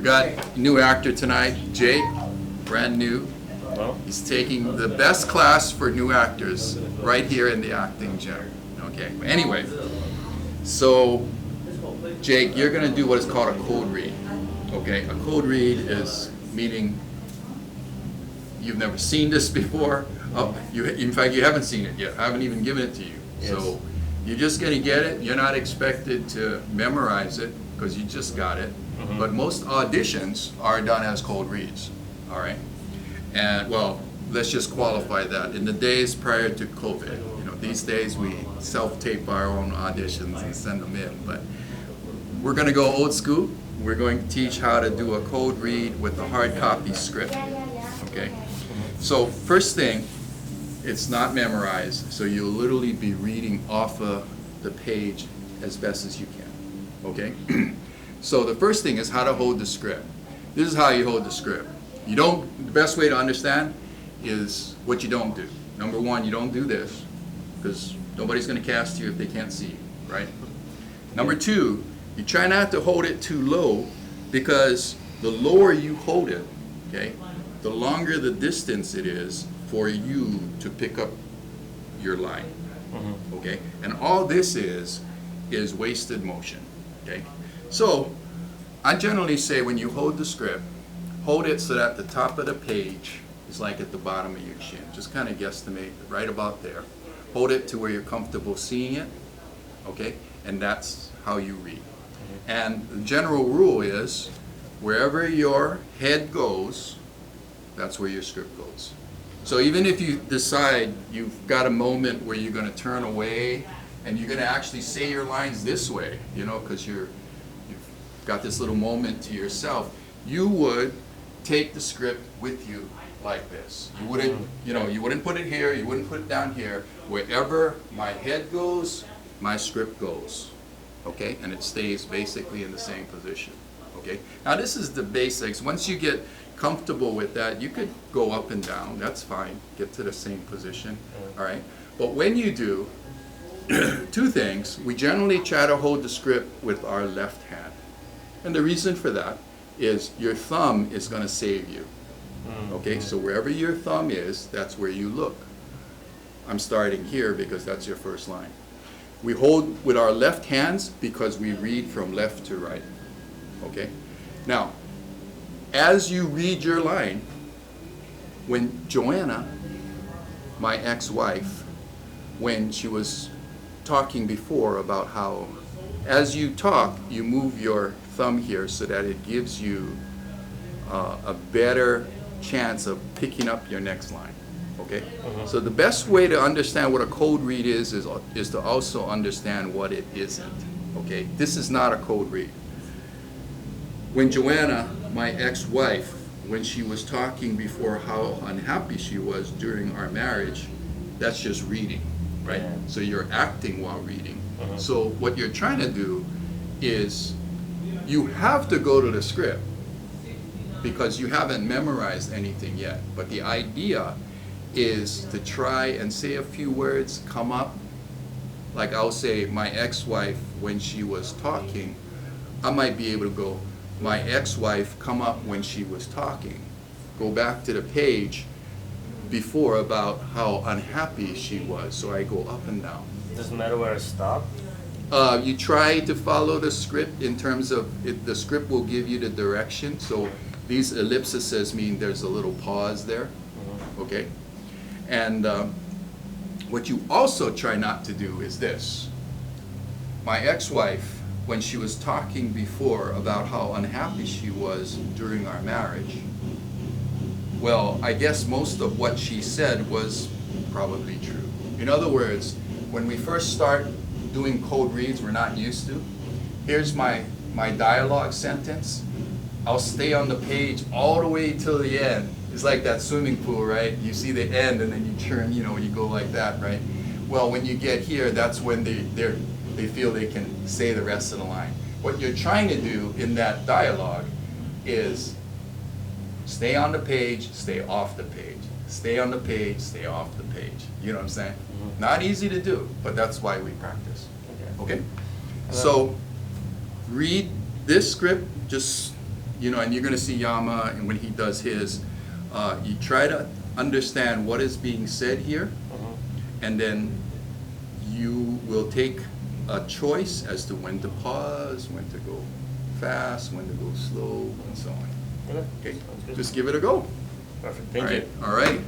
got a new actor tonight, Jake, brand new. Well, He's taking the best class for new actors right here in the acting gym. Okay, but anyway, so Jake, you're gonna do what is called a code read. Okay, a code read is meaning you've never seen this before. Oh, in fact, you haven't seen it yet. I haven't even given it to you. Yes. So you're just gonna get it. You're not expected to memorize it because you just got it. Mhm. But most auditions are done as cold reads. All right. And well, let's just qualify that. In the days prior to COVID, these days we self-tape our own auditions and send them in. But we're going to go old school. We're going to teach how to do a code read with a hard copy script. Okay. So first thing, it's not memorized, so you'll literally be reading off of the page as best as you can. Okay. So the first thing is how to hold the script. This is how you hold the script. The best way to understand is what you don't do. Number one, you don't do this, because nobody's going to cast you if they can't see you, right? Number two, you try not to hold it too low, because the lower you hold it, okay, the longer the distance it is for you to pick up your line, okay? And all this is wasted motion, okay? So I generally say when you hold the script, hold it so that the top of the page is like at the bottom of your chin. Just kind of guesstimate right about there. Hold it to where you're comfortable seeing it, okay? And that's how you read. And the general rule is wherever your head goes, that's where your script goes. So even if you decide you've got a moment where you're going to turn away and you're going to actually say your lines this way, because you've got this little moment to yourself, you would take the script with you like this. You wouldn't put it here, you wouldn't put it down here. Wherever my head goes, my script goes, okay? And it stays basically in the same position, okay? Now this is the basics. Once you get comfortable with that, you could go up and down, that's fine. Get to the same position, all right? But when you do, two things. We generally try to hold the script with our left hand. And the reason for that is your thumb is going to save you. Okay, so wherever your thumb is, that's where you look. I'm starting here because that's your first line. We hold with our left hands because we read from left to right. Okay, now as you read your line, when Joanna, my ex-wife, when she was talking before about how as you talk, you move your thumb here so that it gives you a better chance of picking up your next line, okay? So the best way to understand what a code read is to also understand what it isn't, okay? This is not a code read. When Joanna, my ex-wife, when she was talking before how unhappy she was during our marriage, that's just reading, right? So you're acting while reading. So what you're trying to do is you have to go to the script because you haven't memorized anything yet. But the idea is to try and say a few words, come up. Like I'll say, my ex-wife, when she was talking, I might be able to go, my ex-wife come up when she was talking. Go back to the page before about how unhappy she was. So I go up and down. Doesn't matter where I stop? You try to follow the script in terms of, the script will give you the direction. So these ellipses mean there's a little pause there, okay? And what you also try not to do is this. My ex-wife, when she was talking before about how unhappy she was during our marriage, well, I guess most of what she said was probably true. In other words, when we first start doing code reads we're not used to, here's my dialogue sentence. I'll stay on the page all the way till the end. It's like that swimming pool, right? You see the end and then you turn, you go like that, right? Well, when you get here, that's when they feel they can say the rest of the line. What you're trying to do in that dialogue is stay on the page, stay off the page. Stay on the page, stay off the page. You know what I'm saying? Not easy to do, but that's why we practice. Okay? So read this script, just you know, and you're gonna see Yama, and when he does his, you try to understand what is being said here, and then you will take a choice as to when to pause, when to go fast, when to go slow, and so on. Okay. Okay, Sounds good. just give it a go. Perfect, thank you. All right.